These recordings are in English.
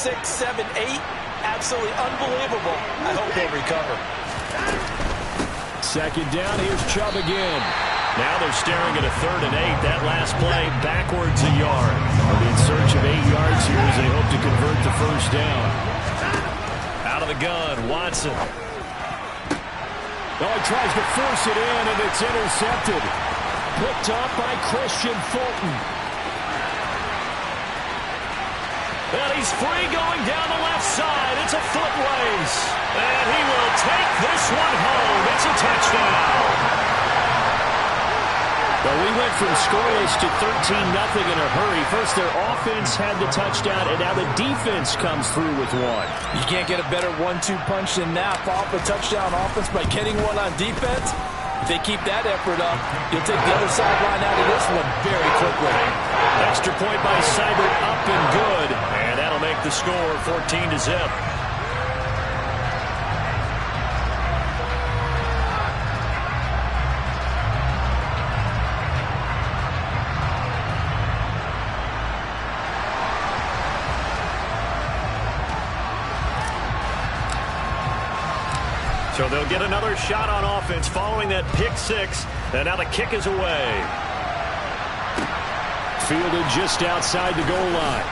6, 7, 8. Absolutely unbelievable. I hope they recover. Second down, here's Chubb again. Now they're staring at a 3rd and 8. That last play backwards a yard. They'll be in search of 8 yards here as they hope to convert the first down. Out of the gun, Watson. Oh, he tries to force it in, and it's intercepted. Picked up by Christian Fulton. And he's free going down the left side. It's a foot race. And he will take this one home. It's a touchdown. Well, we went from scoreless to 13-0 in a hurry. First, their offense had the touchdown, and now the defense comes through with one. You can't get a better 1-2 punch than that. Off a touchdown offense by getting one on defense. If they keep that effort up, you'll take the other sideline out of this one very quickly. Extra point by Seibert, up and good. And that'll make the score 14-0. So they'll get another shot on offense following that pick 6. And now the kick is away. Fielded just outside the goal line.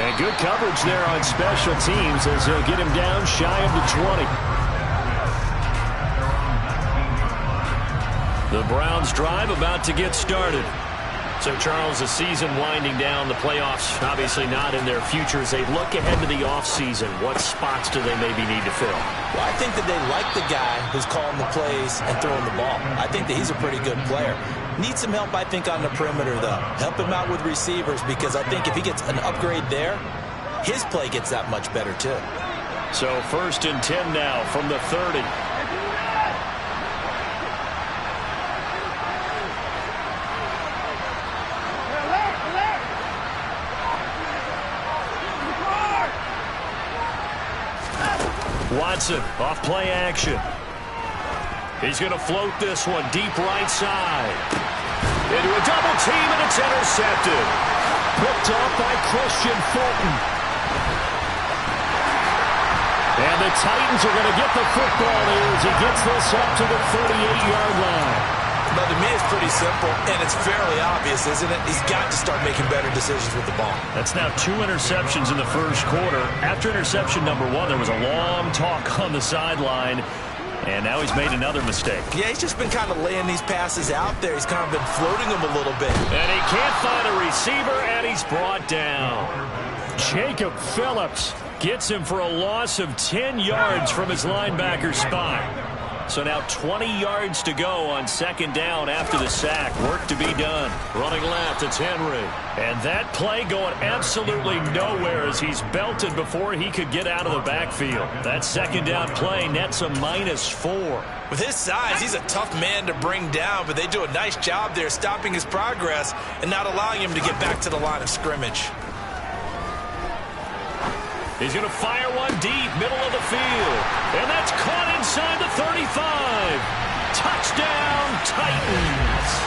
And good coverage there on special teams as they'll get him down shy of the 20. The Browns drive about to get started. So, Charles, the season winding down, the playoffs obviously not in their future. As they look ahead to the offseason, what spots do they maybe need to fill? Well, I think that they like the guy who's calling the plays and throwing the ball. I think that he's a pretty good player. Needs some help, I think, on the perimeter, though. Help him out with receivers, because I think if he gets an upgrade there, his play gets that much better, too. So, 1st and 10 now from the 30. Watson off play action. He's going to float this one deep right side. Into a double team, and it's intercepted. Picked off by Christian Fulton. And the Titans are going to get the football here as he gets this up to the 38-yard line. But to me, it's pretty simple, and it's fairly obvious, isn't it? He's got to start making better decisions with the ball. That's now 2 interceptions in the first quarter. After interception number 1, there was a long talk on the sideline, and now he's made another mistake. Yeah, he's just been kind of laying these passes out there. He's kind of been floating them a little bit. And he can't find a receiver, and he's brought down. Jacob Phillips gets him for a loss of 10 yards from his linebacker spot. So now 20 yards to go on 2nd down after the sack. Work to be done. Running left, it's Henry. And that play going absolutely nowhere as he's belted before he could get out of the backfield. That 2nd down play nets a -4. With his size, he's a tough man to bring down, but they do a nice job there stopping his progress and not allowing him to get back to the line of scrimmage. He's going to fire one deep, middle of the field. And that's caught inside the 35. Touchdown, Titans.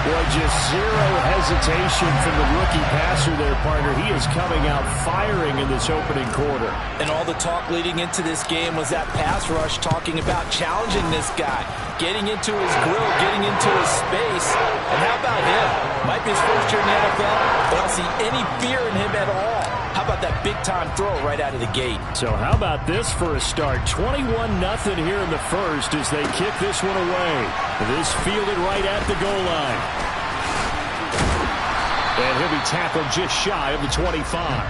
Boy, just zero hesitation from the rookie passer there, partner. He is coming out firing in this opening quarter. And all the talk leading into this game was that pass rush talking about challenging this guy, getting into his grill, getting into his space. And how about him? Might be his first year in the NFL, but I don't see any fear in him at all. How about that big-time throw right out of the gate? So how about this for a start? 21-0 here in the first as they kick this one away. This fielded right at the goal line. And he'll be tackled just shy of the 25.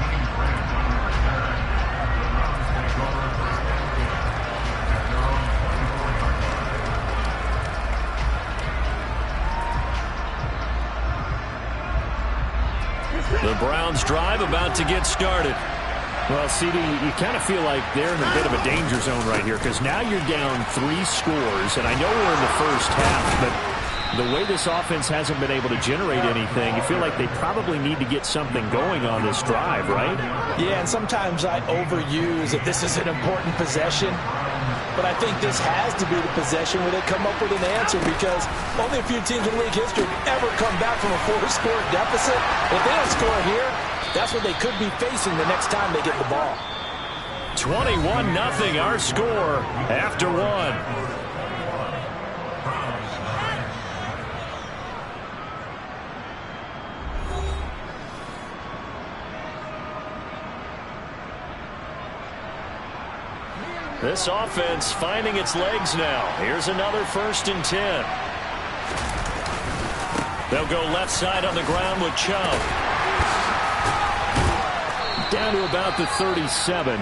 The Browns drive about to get started. Well, CD, you kind of feel like they're in a bit of a danger zone right here because now you're down 3 scores, and I know we're in the first half, but the way this offense hasn't been able to generate anything, you feel like they probably need to get something going on this drive, right? Yeah, and sometimes I overuse if this is an important possession. but I think this has to be the possession where they come up with an answer, because only a few teams in league history have ever come back from a 4-score deficit. If they don't score here, that's what they could be facing the next time they get the ball. 21-0 our score after one. This offense finding its legs now. Here's another 1st and 10. They'll go left side on the ground with Chubb. Down to about the 37.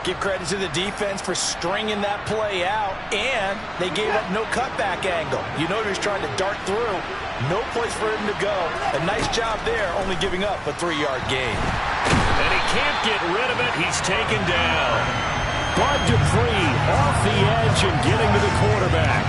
Give credit to the defense for stringing that play out, and they gave up no cutback angle. You know he was trying to dart through. No place for him to go. A nice job there, only giving up a 3-yard gain. And he can't get rid of it. He's taken down. Bud Dupree off the edge and getting to the quarterback.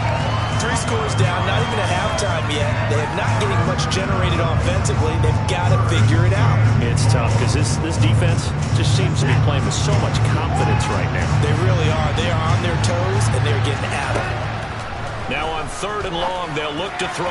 3 scores down, not even at halftime yet. They are not getting much generated offensively. They've got to figure it out. It's tough because this defense just seems to be playing with so much confidence right now. They really are. They are on their toes, and they're getting at them. Now on 3rd and long, they'll look to throw.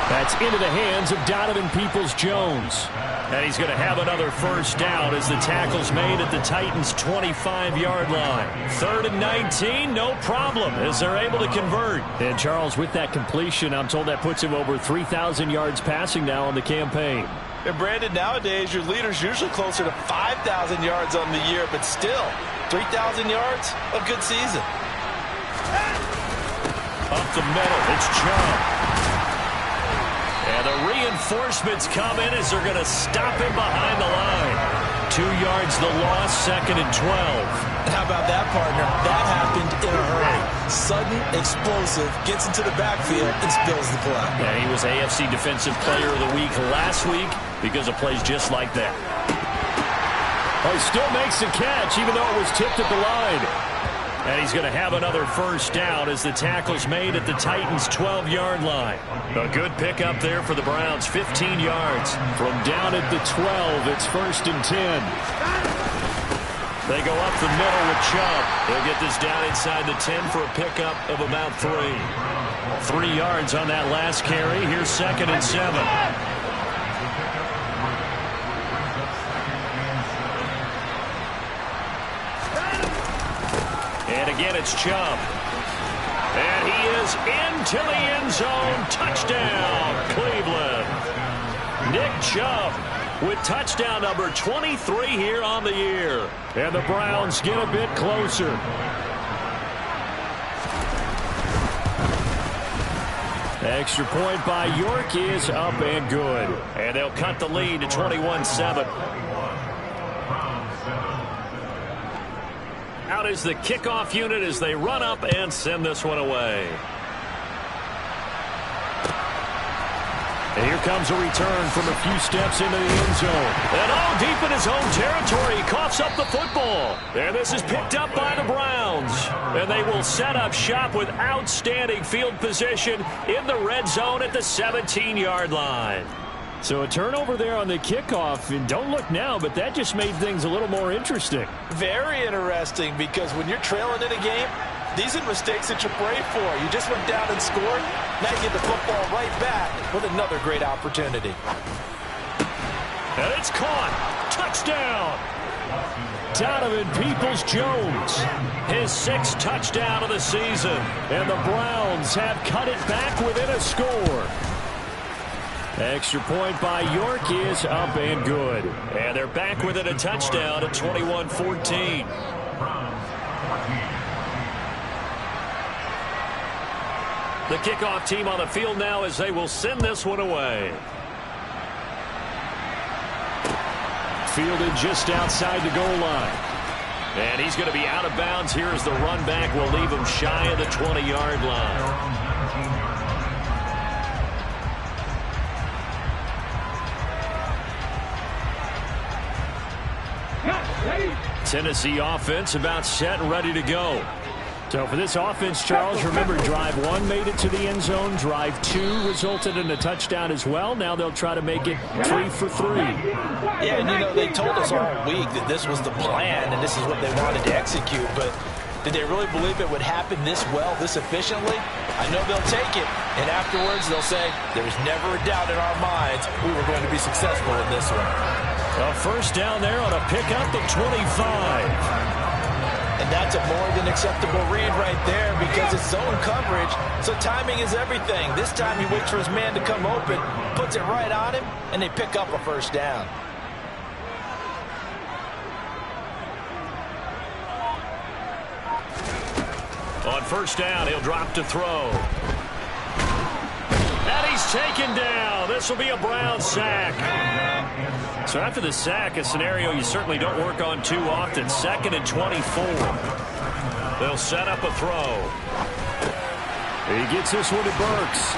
That's into the hands of Donovan Peoples-Jones. And he's going to have another 1st down as the tackle's made at the Titans' 25-yard line. 3rd and 19, no problem, as they're able to convert. And Charles, with that completion, I'm told that puts him over 3,000 yards passing now on the campaign. And Brandon, nowadays your leader's usually closer to 5,000 yards on the year, but still, 3,000 yards, a good season. Up the middle, it's Chubb. And the reinforcements come in as they're going to stop him behind the line. 2 yards the loss, 2nd and 12. How about that, partner? That happened in a hurry. Sudden, explosive, gets into the backfield and spills the play. Yeah, he was AFC Defensive Player of the Week last week because of plays just like that. Oh, he still makes the catch even though it was tipped at the line. And he's going to have another 1st down as the tackle's made at the Titans' 12-yard line. A good pickup there for the Browns, 15 yards. From down at the 12, it's 1st and 10. They go up the middle with Chubb. They'll get this down inside the 10 for a pickup of about 3. 3 yards on that last carry. Here's 2nd and 7. And again, it's Chubb. And he is into the end zone. Touchdown, Cleveland. Nick Chubb with touchdown number 23 here on the year. And the Browns get a bit closer. Extra point by York is up and good. And they'll cut the lead to 21-7. Out is the kickoff unit as they run up and send this one away. And here comes a return from a few steps into the end zone. And all deep in his own territory, he coughs up the football. And this is picked up by the Browns. And they will set up shop with outstanding field position in the red zone at the 17-yard line. So a turnover there on the kickoff, and don't look now, but that just made things a little more interesting. Very interesting, because when you're trailing in a game, these are mistakes that you pray for. You just went down and scored. Now you get the football right back with another great opportunity. And it's caught. Touchdown. Donovan Peoples-Jones, his 6th touchdown of the season. And the Browns have cut it back within a score. Extra point by York is up and good. And they're back within a touchdown at 21-14. The kickoff team on the field now as they will send this one away. Fielded just outside the goal line. And he's going to be out of bounds here as the run back will leave him shy of the 20-yard line. Tennessee offense about set and ready to go. So for this offense, Charles, remember drive 1 made it to the end zone. Drive 2 resulted in a touchdown as well. Now they'll try to make it 3 for 3. Yeah, and you know, they told us all week that this was the plan and this is what they wanted to execute. But Did they really believe it would happen this well, this efficiently? I know they'll take it, and afterwards they'll say, there was never a doubt in our minds we were going to be successful in this one. A first down there on a pickup of 25. And that's a more than acceptable read right there because it's zone coverage, so timing is everything. This time he waits for his man to come open, puts it right on him, and they pick up a first down. On first down, he'll drop to throw. And he's taken down. This will be a Brown sack. So after the sack, a scenario you certainly don't work on too often. 2nd and 24. They'll set up a throw. He gets this one to Burks.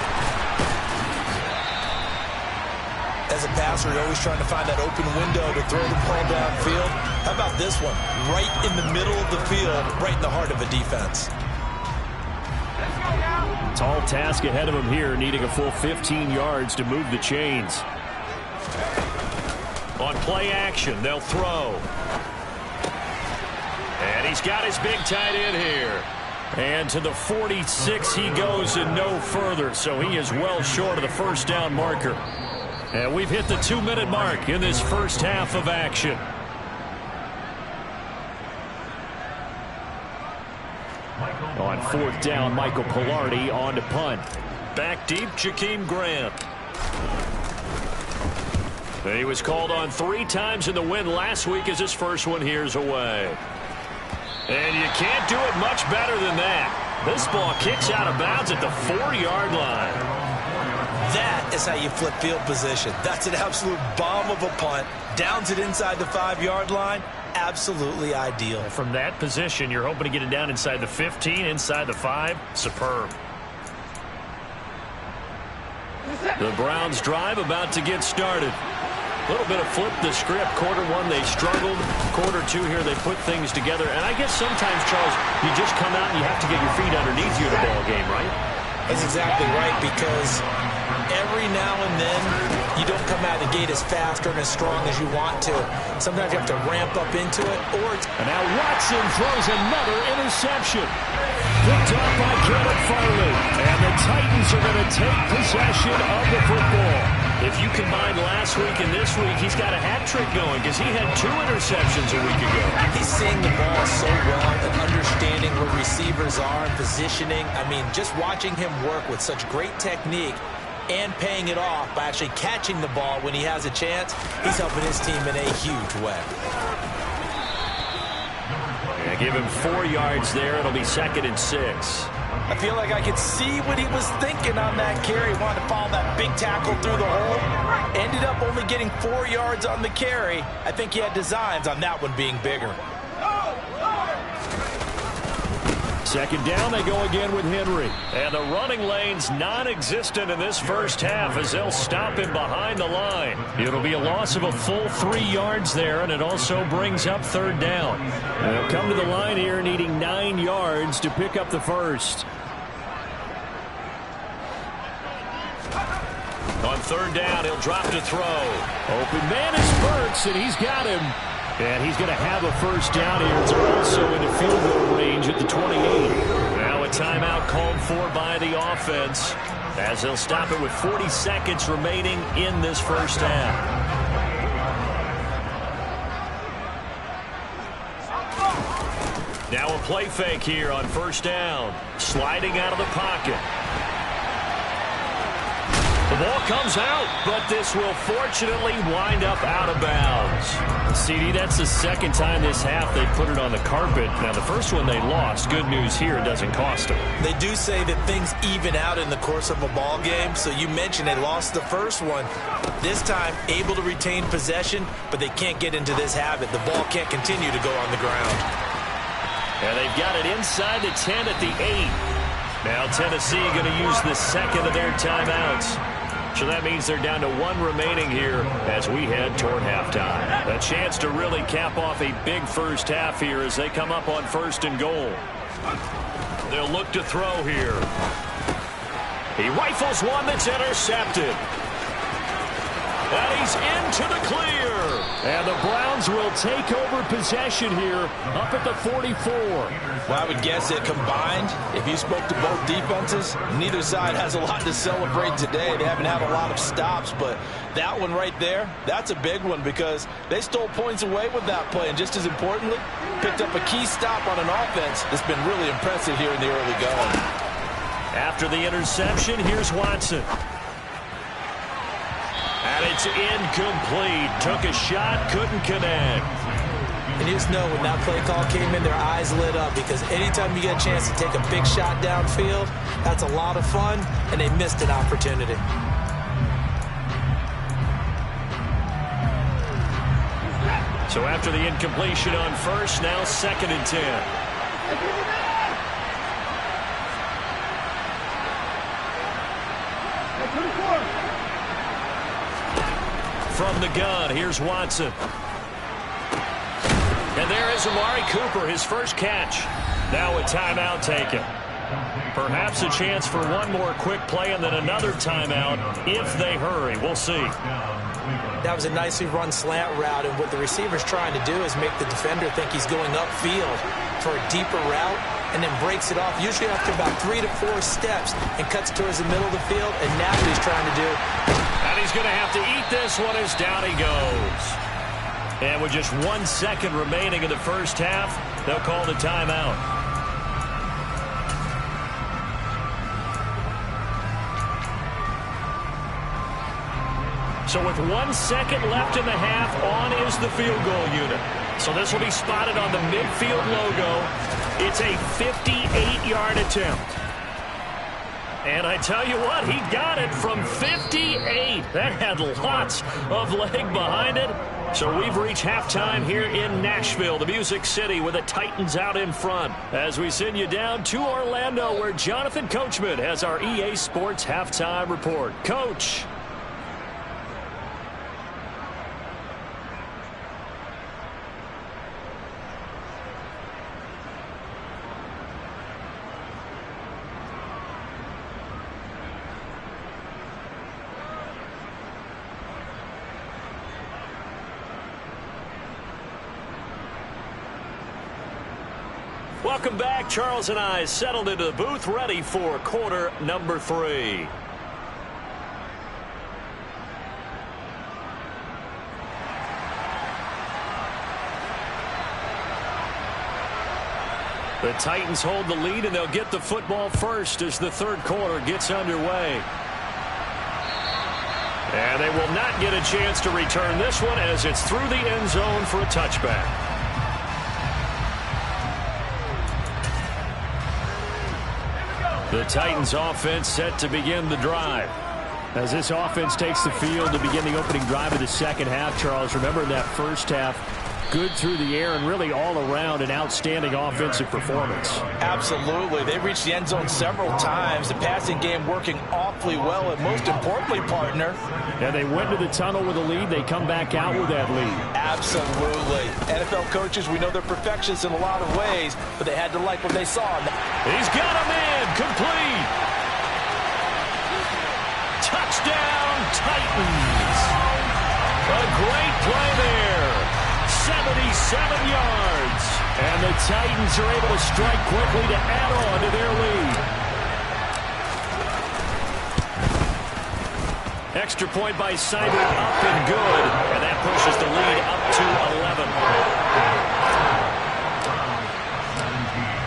As a passer, you're always trying to find that open window to throw the ball downfield. How about this one? Right in the middle of the field, right in the heart of a defense. Tall task ahead of him here, needing a full 15 yards to move the chains. On play action, they'll throw. And he's got his big tight end here. And to the 46 he goes and no further, so he is well short of the first down marker. And we've hit the 2-minute mark in this first half of action. On 4th down, Michael Pilardi on to punt. Back deep, Jakeem Grant. He was called on 3 times in the win last week as his first one here's away. And you can't do it much better than that. This ball kicks out of bounds at the 4-yard line. That is how you flip field position. That's an absolute bomb of a punt. Downs it inside the 5-yard line. Absolutely ideal. From that position, you're hoping to get it down inside the 15, inside the 5. Superb. The Browns drive about to get started. A little bit of flip the script. Quarter 1, they struggled. Quarter 2 here, they put things together. And I guess sometimes, Charles, you just come out and you have to get your feet underneath you in a ball game, right? That's exactly right, because every now and then you don't come out of the gate as fast or as strong as you want to. Sometimes you have to ramp up into it. And now Watson throws another interception. Picked up by Kenneth Farley. And the Titans are going to take possession of the football. If you combine last week and this week, he's got a hat trick going because he had 2 interceptions a week ago. He's seeing the ball so well and understanding where receivers are and positioning. I mean, just watching him work with such great technique and paying it off by actually catching the ball when he has a chance, he's helping his team in a huge way. Yeah, give him 4 yards there. It'll be 2nd and 6. I feel like I could see what he was thinking on that carry. He wanted to follow that big tackle through the hole. Ended up only getting 4 yards on the carry. I think he had designs on that one being bigger. 2nd down, they go again with Henry. And the running lane's non-existent in this first half as they'll stop him behind the line. It'll be a loss of a full 3 yards there, and it also brings up 3rd down. And they'll come to the line here needing 9 yards to pick up the first. On 3rd down, he'll drop to throw. Open man is Burks, and he's got him. And he's going to have a first down here. They're also into field goal range at the 28. Now a timeout called for by the offense as they'll stop it with 40 seconds remaining in this first half. Now a play fake here on 1st down. Sliding out of the pocket. The ball comes out, but this will fortunately wind up out of bounds. CD, that's the 2nd time this half they put it on the carpet. Now, the first one they lost. Good news here, it doesn't cost them. They do say that things even out in the course of a ball game. So you mentioned they lost the first one. This time, able to retain possession, but they can't get into this habit. The ball can't continue to go on the ground. And they've got it inside the 10 at the 8. Now Tennessee going to use the 2nd of their timeouts. So that means they're down to 1 remaining here as we head toward halftime. A chance to really cap off a big first half here as they come up on 1st and goal. They'll look to throw here. He rifles one that's intercepted. And he's into the clear. And the Browns will take over possession here up at the 44. Well, I would guess that combined, if you spoke to both defenses, neither side has a lot to celebrate today. They haven't had a lot of stops, but that one right there, that's a big one because they stole points away with that play. And just as importantly, picked up a key stop on an offense that's been really impressive here in the early going. After the interception, here's Watson. And it's incomplete. Took a shot, couldn't connect. And you just know when that play call came in, their eyes lit up because anytime you get a chance to take a big shot downfield, that's a lot of fun, and they missed an opportunity. So after the incompletion on first, now 2nd and 10. From the gun, here's Watson. And there is Amari Cooper, his first catch. Now a timeout taken. Perhaps a chance for one more quick play and then another timeout if they hurry. We'll see. That was a nicely run slant route, and what the receiver's trying to do is make the defender think he's going upfield for a deeper route and then breaks it off, usually after about 3 to 4 steps, and cuts towards the middle of the field, and now what he's trying to do. And he's going to have to eat this one as down he goes. And with just 1 second remaining in the first half, they'll call the timeout. So with 1 second left in the half, on is the field goal unit. So this will be spotted on the midfield logo. It's a 58-yard attempt. And I tell you what, he got it from 58. That had lots of leg behind it. So we've reached halftime here in Nashville, the Music City, with the Titans out in front. As we send you down to Orlando, where Jonathan Coachman has our EA Sports halftime report. Coach. Welcome back. Charles and I settled into the booth, ready for quarter number 3. The Titans hold the lead, and they'll get the football first as the third quarter gets underway. And they will not get a chance to return this one as it's through the end zone for a touchback. The Titans offense set to begin the drive. As this offense takes the field to begin the opening drive of the second half, Charles, remember in that first half, good through the air and really all around an outstanding offensive performance. Absolutely. They reached the end zone several times. The passing game working awfully well, and most importantly, partner. And they went to the tunnel with a lead. They come back out with that lead. Absolutely. NFL coaches, we know they're perfectionists in a lot of ways, but they had to like what they saw. He's got him in. Complete. Touchdown, Titans. A great play there. 77 yards. And the Titans are able to strike quickly to add on to their lead. Extra point by Simon, up and good. And that pushes the lead up to 11.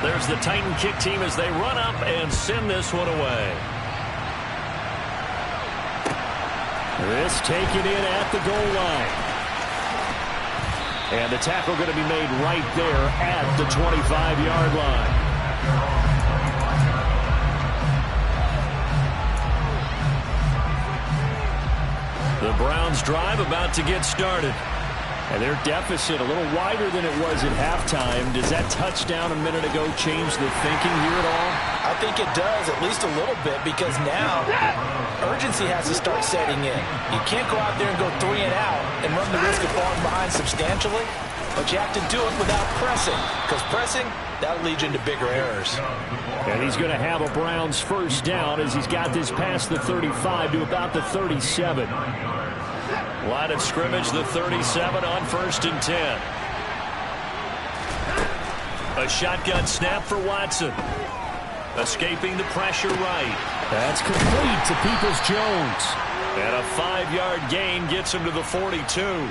There's the Titan kick team as they run up and send this one away. This taken in at the goal line. And the tackle going to be made right there at the 25-yard line. The Browns drive about to get started. And their deficit a little wider than it was at halftime. Does that touchdown a minute ago change the thinking here at all? I think it does, at least a little bit, because now urgency has to start setting in. You can't go out there and go 3 and out and run the risk of falling behind substantially, but you have to do it without pressing, because pressing, that'll lead you into bigger errors. And he's going to have a Browns first down as he's got this past the 35 to about the 37. Line of scrimmage, the 37 on 1st and 10. A shotgun snap for Watson. Escaping the pressure right. That's complete to Peoples-Jones. And a 5-yard gain gets him to the 42.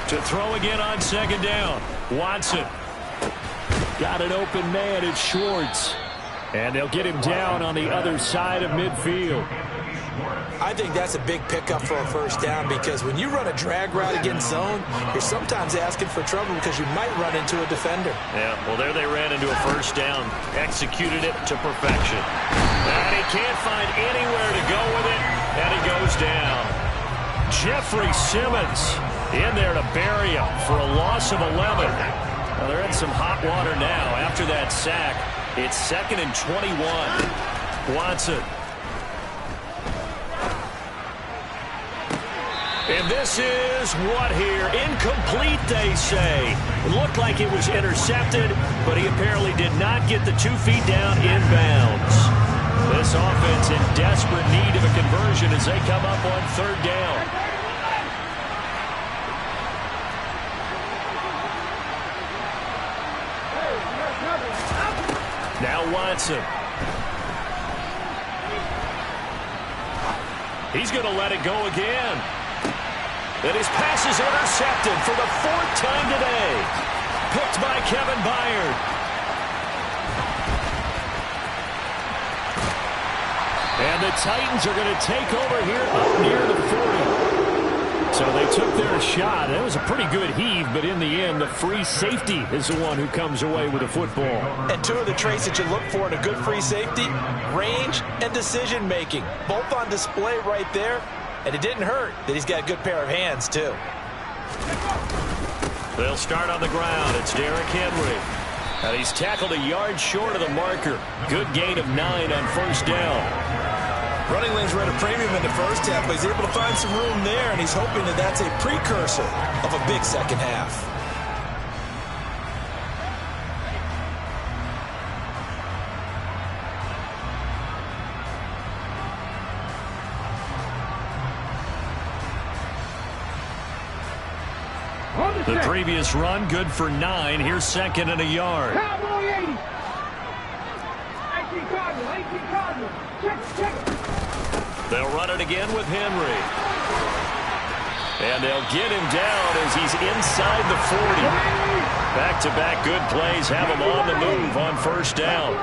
To throw again on 2nd down. Watson. Got an open man. It's Schwartz. And they'll get him down on the other side of midfield. I think that's a big pickup for a 1st down because when you run a drag route against zone, you're sometimes asking for trouble because you might run into a defender. Yeah, well, there they ran into a 1st down. Executed it to perfection. And he can't find anywhere to go with it, and he goes down. Jeffrey Simmons in there to bury him for a loss of 11. Well, they're in some hot water now after that sack. It's 2nd and 21. Watson. And this is what here? Incomplete, they say. It looked like it was intercepted, but he apparently did not get the 2 feet down inbounds. This offense in desperate need of a conversion as they come up on 3rd down. Now Watson. He's going to let it go again. And his pass is intercepted for the 4th time today. Picked by Kevin Byard. And the Titans are going to take over here up near the 40. So they took their shot. That was a pretty good heave, but in the end, the free safety is the one who comes away with the football. And 2 of the traits that you look for in a good free safety, range and decision-making. Both on display right there. And it didn't hurt that he's got a good pair of hands, too. They'll start on the ground. It's Derrick Henry. And he's tackled a yard short of the marker. Good gain of 9 on 1st down. Running lanes were at a premium in the 1st half, but he's able to find some room there, and he's hoping that that's a precursor of a big 2nd half. The previous run, good for 9. Here's 2nd and a yard. Cowboy 80. 18 Cardinal, 18 Cardinal. Check. They'll run it again with Henry. And they'll get him down as he's inside the 40. Back-to-back good plays have him on the move on 1st down.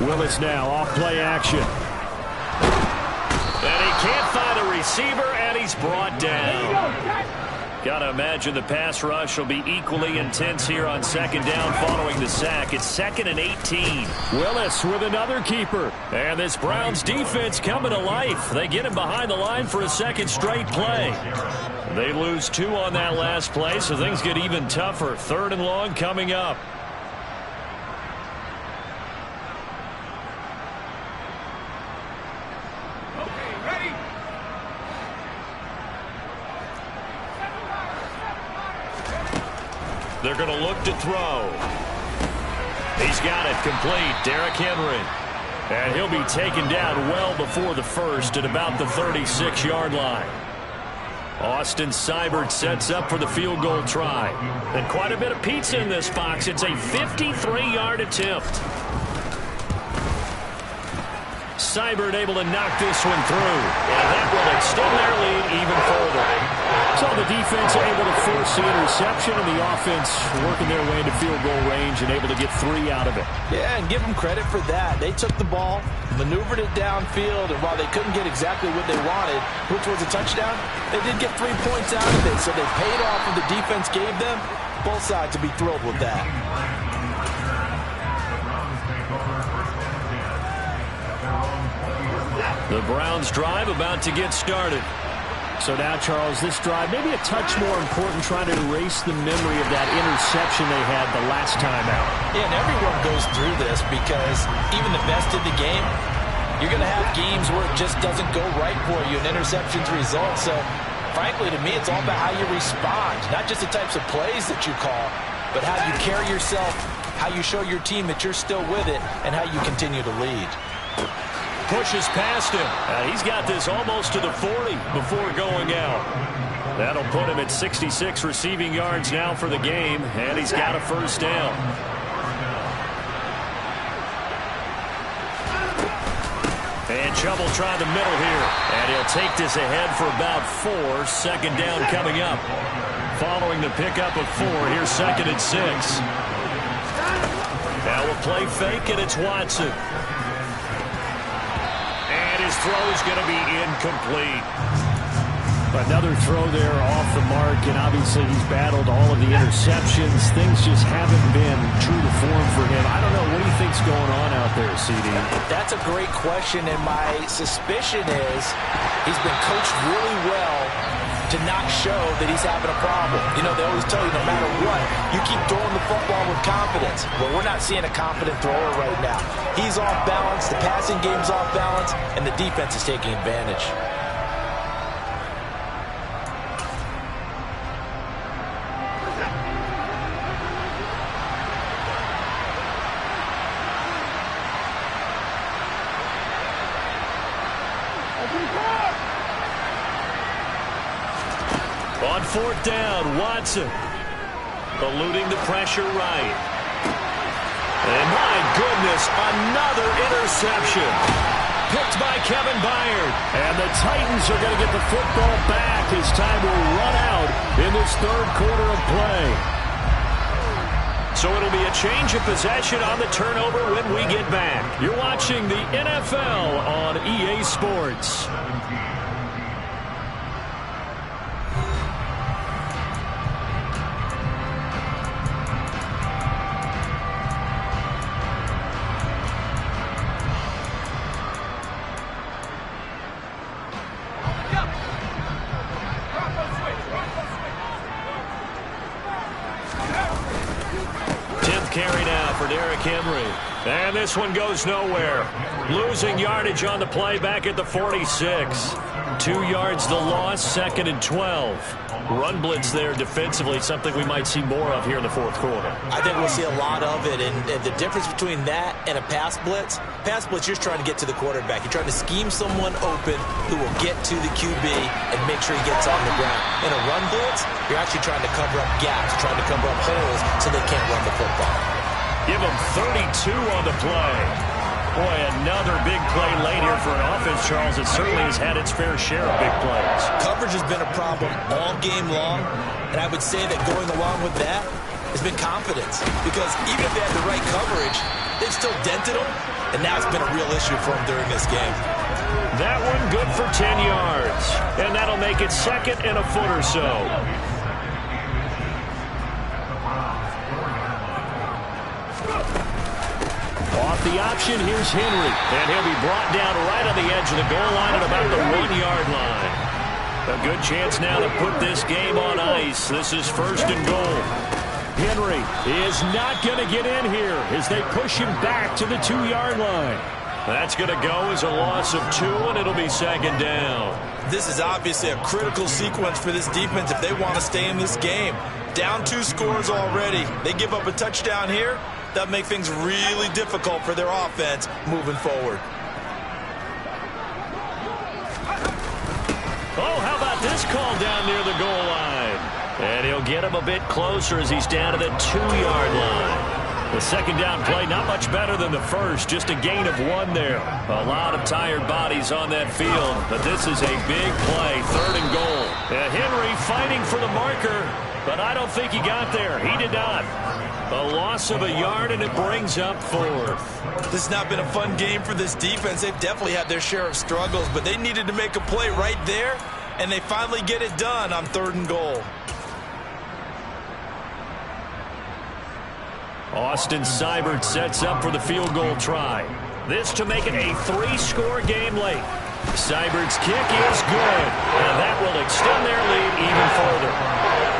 Willis now off play action. And he can't find a receiver, and he's brought down. Got to imagine the pass rush will be equally intense here on 2nd down following the sack. It's 2nd and 18. Willis with another keeper. And this Browns defense coming to life. They get him behind the line for a 2nd straight play. They lose 2 on that last play, so things get even tougher. 3rd and long coming up. They're going to look to throw. He's got it complete. Derrick Henry. And he'll be taken down well before the 1st at about the 36-yard line. Austin Seibert sets up for the field goal try. And quite a bit of pizza in this box. It's a 53-yard attempt. Seibert able to knock this one through. And that will extend their lead even further. So the defense able to force the interception, and the offense working their way into field goal range and able to get 3 out of it. Yeah, and give them credit for that. They took the ball, maneuvered it downfield, and while they couldn't get exactly what they wanted, which was a touchdown, they did get 3 points out of it. So they paid off what the defense gave them. Both sides to be thrilled with that. The Browns drive about to get started. So now, Charles, this drive maybe a touch more important, trying to erase the memory of that interception they had the last time out. Yeah, and everyone goes through this because even the best in the game, you're going to have games where it just doesn't go right for you and interceptions result. So frankly, to me, it's all about how you respond, not just the types of plays that you call, but how you carry yourself, how you show your team that you're still with it, and how you continue to lead. Pushes past him. He's got this almost to the 40 before going out. That'll put him at 66 receiving yards now for the game, and he's got a first down. And trouble trying the middle here. And he'll take this ahead for about 4. Second down coming up. Following the pickup of 4, here's 2nd and 6. Now we'll play fake, and it's Watson. And his throw is going to be incomplete. Another throw there off the mark, and obviously he's battled all of the interceptions. Things just haven't been true to form for him. I don't know. What do you think's going on out there, CD? That's a great question, and my suspicion is he's been coached really well to not show that he's having a problem. You know, they always tell you no matter what, you keep throwing the football with confidence. Well, we're not seeing a confident thrower right now. He's off balance, the passing game's off balance, and the defense is taking advantage. On 4th down, Watson eluding the pressure right. And my goodness, another interception. Picked by Kevin Byard. And the Titans are going to get the football back as time will run out in this 3rd quarter of play. So it'll be a change of possession on the turnover when we get back. You're watching the NFL on EA Sports. Carry now for Derrick Henry. And this one goes nowhere. Losing yardage on the play back at the 46. 2 yards the loss, 2nd and 12. Run blitz there defensively, something we might see more of here in the 4th quarter. I think we'll see a lot of it, and the difference between that and a pass blitz, you're just trying to get to the quarterback. You're trying to scheme someone open who will get to the QB and make sure he gets on the ground. In a run blitz, you're actually trying to cover up gaps, trying to cover up holes so they can't run the football. Give him 32 on the play. Boy, another big play late here for an offense, Charles. It certainly has had its fair share of big plays. Coverage has been a problem all game long, and I would say that going along with that has been confidence. Because even if they had the right coverage, they've still dented them, and now it's been a real issue for them during this game. That one good for 10 yards, and that'll make it 2nd and a foot or so. Off the option, here's Henry. And he'll be brought down right on the edge of the goal line at about the 1-yard line. A good chance now to put this game on ice. This is 1st and goal. Henry is not going to get in here as they push him back to the 2-yard line. That's going to go as a loss of 2, and it'll be 2nd down. This is obviously a critical sequence for this defense if they want to stay in this game. Down 2 scores already. They give up a touchdown here. That'll make things really difficult for their offense moving forward. Oh, how about this call down near the goal line? And he'll get him a bit closer as he's down to the 2-yard line. The 2nd down play, not much better than the first, just a gain of 1 there. A lot of tired bodies on that field, but this is a big play, 3rd and goal. And Henry fighting for the marker, but I don't think he got there. He did not. A loss of a yard, and it brings up 4th. This has not been a fun game for this defense. They've definitely had their share of struggles, but they needed to make a play right there, and they finally get it done on 3rd and goal. Austin Seibert sets up for the field goal try. This to make it a 3-score game late. Seibert's kick is good, and that will extend their lead even further.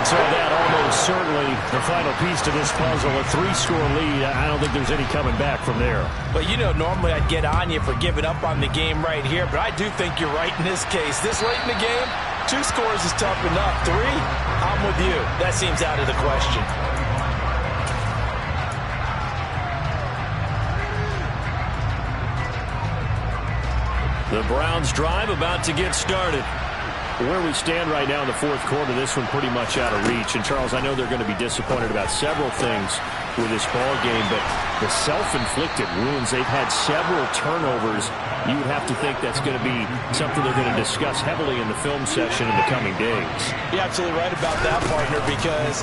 So that almost certainly the final piece to this puzzle, a 3-score lead. I don't think there's any coming back from there. Well, you know, normally I'd get on you for giving up on the game right here, but I do think you're right in this case. This late in the game, 2 scores is tough enough. 3, I'm with you. That seems out of the question. The Browns drive about to get started. Where we stand right now in the fourth quarter, this one pretty much out of reach. And, Charles, I know they're going to be disappointed about several things with this ball game, but the self-inflicted wounds, they've had several turnovers. You would have to think that's going to be something they're going to discuss heavily in the film session in the coming days. You're absolutely right about that, partner, because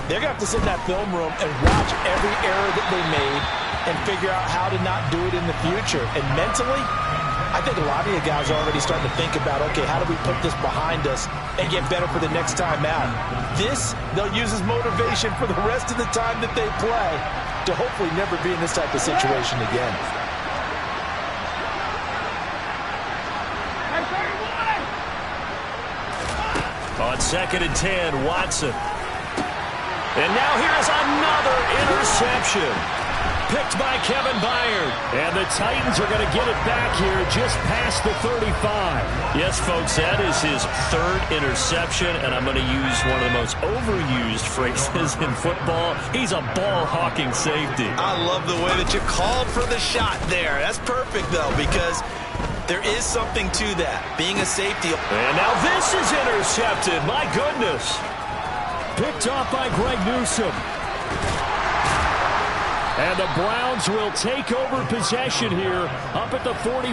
they're going to have to sit in that film room and watch every error that they made and figure out how to not do it in the future. And mentally, I think a lot of the guys are already starting to think about, okay, how do we put this behind us and get better for the next time out? This, they'll use as motivation for the rest of the time that they play to hopefully never be in this type of situation again. On 2nd and 10, Watson. And now here's another interception. Picked by Kevin Byard. And the Titans are going to get it back here just past the 35. Yes, folks, that is his 3rd interception, and I'm going to use one of the most overused phrases in football. He's a ball-hawking safety. I love the way that you called for the shot there. That's perfect, though, because there is something to that, being a safety. And now this is intercepted. My goodness. Picked off by Greg Newsome. And the Browns will take over possession here up at the 44.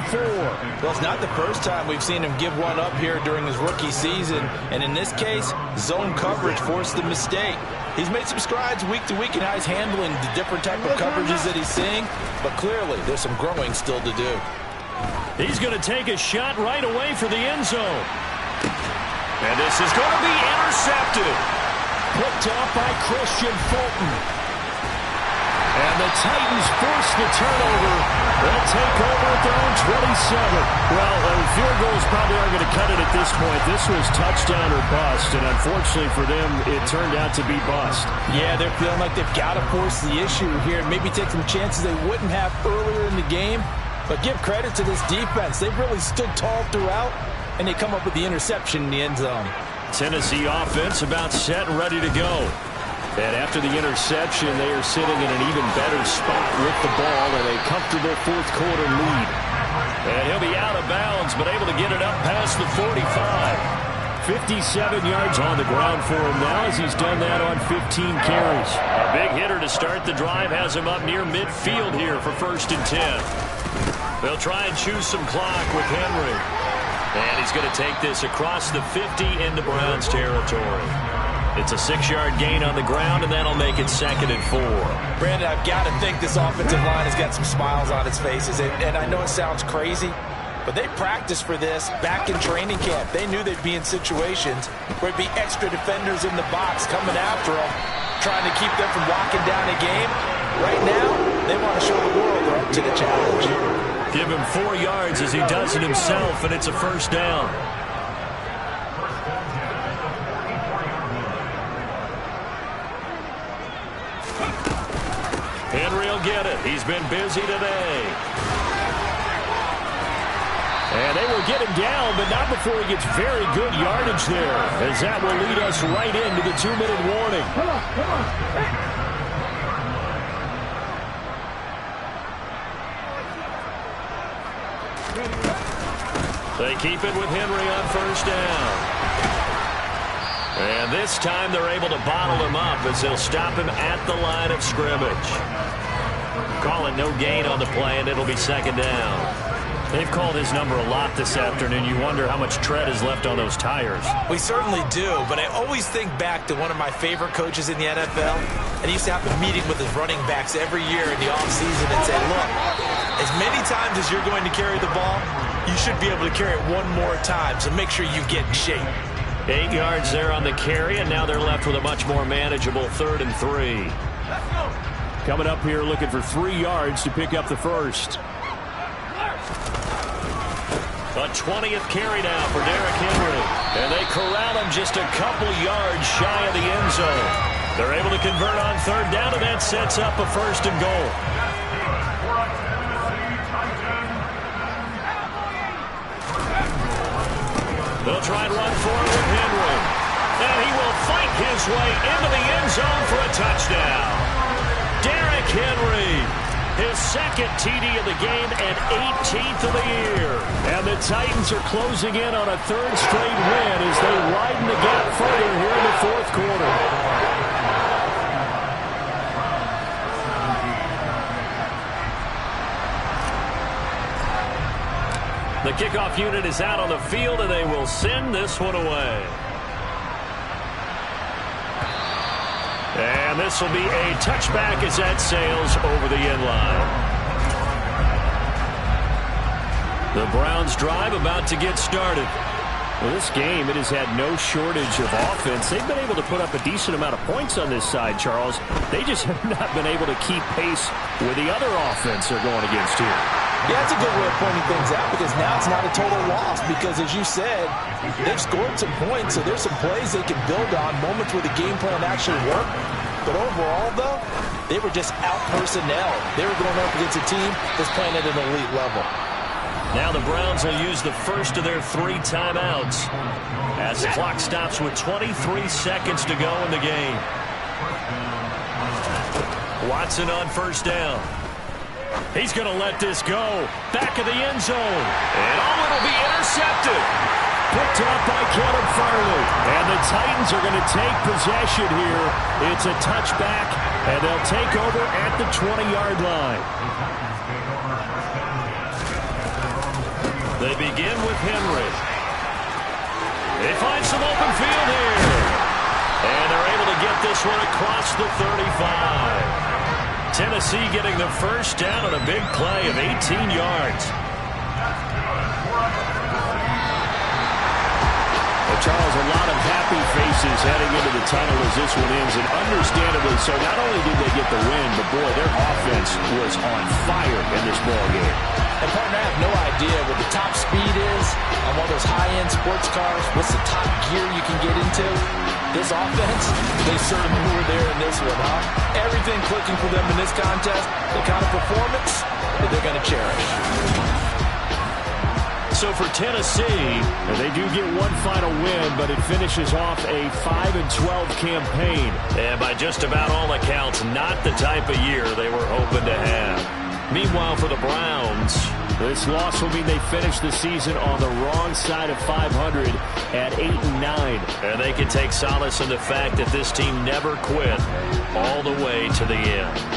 Well, it's not the first time we've seen him give one up here during his rookie season. And in this case, zone coverage forced the mistake. He's made some strides week to week in how he's handling the different type of coverages that he's seeing. But clearly, there's some growing still to do. He's going to take a shot right away for the end zone. And this is going to be intercepted. Picked off by Christian Fulton. And the Titans force the turnover. They'll take over at their own 27. Well, field goals probably aren't going to cut it at this point. This was touchdown or bust, and unfortunately for them, it turned out to be bust. Yeah, they're feeling like they've got to force the issue here and maybe take some chances they wouldn't have earlier in the game. But give credit to this defense. They've really stood tall throughout, and they come up with the interception in the end zone. Tennessee offense about set and ready to go. And after the interception, they are sitting in an even better spot with the ball and a comfortable fourth quarter lead. And he'll be out of bounds, but able to get it up past the 45. 57 yards on the ground for him now as he's done that on 15 carries. A big hitter to start the drive has him up near midfield here for 1st and 10. They'll try and choose some clock with Henry. And he's going to take this across the 50 into Browns territory. It's a 6-yard gain on the ground, and that'll make it 2nd and 4. Brandon, I've got to think this offensive line has got some smiles on its faces. And I know it sounds crazy, but they practiced for this back in training camp. They knew they'd be in situations where it'd be extra defenders in the box coming after them, trying to keep them from locking down a game. Right now, they want to show the world they're up to the challenge. Give him 4 yards as he does it himself, and it's a 1st down. Henry will get it. He's been busy today. And they will get him down, but not before he gets very good yardage there, as that will lead us right into the 2-minute warning. Come on. They keep it with Henry on 1st down. And this time they're able to bottle him up as they'll stop him at the line of scrimmage. Call it no gain on the play, and it'll be 2nd down. They've called his number a lot this afternoon. You wonder how much tread is left on those tires. We certainly do, but I always think back to one of my favorite coaches in the NFL, and he used to have a meeting with his running backs every year in the offseason and say, look, as many times as you're going to carry the ball, you should be able to carry it one more time, so make sure you get in shape. 8 yards there on the carry, and now they're left with a much more manageable 3rd and 3. Coming up here looking for 3 yards to pick up the first. A 20th carry now for Derrick Henry. And they corral him just a couple yards shy of the end zone. They're able to convert on 3rd down, and that sets up a 1st and goal. They'll try and run for it with Henry. And he will fight his way into the end zone for a touchdown. Derrick Henry, his second TD of the game and 18th of the year. And the Titans are closing in on a third straight win as they widen the gap further here in the fourth quarter. The kickoff unit is out on the field, and they will send this one away. And this will be a touchback as that sails over the end line. The Browns drive about to get started. Well, this game, it has had no shortage of offense. They've been able to put up a decent amount of points on this side, Charles. They just have not been able to keep pace with the other offense they're going against here. Yeah, that's a good way of pointing things out because now it's not a total loss because, as you said, they've scored some points, so there's some plays they can build on, moments where the game plan actually worked. But overall, though, they were just out-personnel. They were going up against a team that's playing at an elite level. Now the Browns will use the first of their 3 timeouts as the clock stops with 23 seconds to go in the game. Watson on first down. He's going to let this go. Back of the end zone. And it'll be intercepted. Picked up by Caleb Farley. And the Titans are going to take possession here. It's a touchback, and they'll take over at the 20-yard line. They begin with Henry. They find some open field here. And they're able to get this one across the 35. Tennessee getting the first down on a big play of 18 yards. Well, Charles, a lot of happy faces heading into the tunnel as this one ends, and understandably so. Not only did they get the win, but boy, their offense was on fire in this ball game. And partner, I have no idea what the top speed is on one of those high-end sports cars. What's the top gear you can get into? This offense, they certainly were there in this one, huh? Everything clicking for them in this contest, the kind of performance that they're going to cherish. So for Tennessee, they do get one final win, but it finishes off a 5-12 campaign. And by just about all accounts, not the type of year they were hoping to have. Meanwhile, for the Browns, this loss will mean they finish the season on the wrong side of 500 at 8-9. And they can take solace in the fact that this team never quit all the way to the end.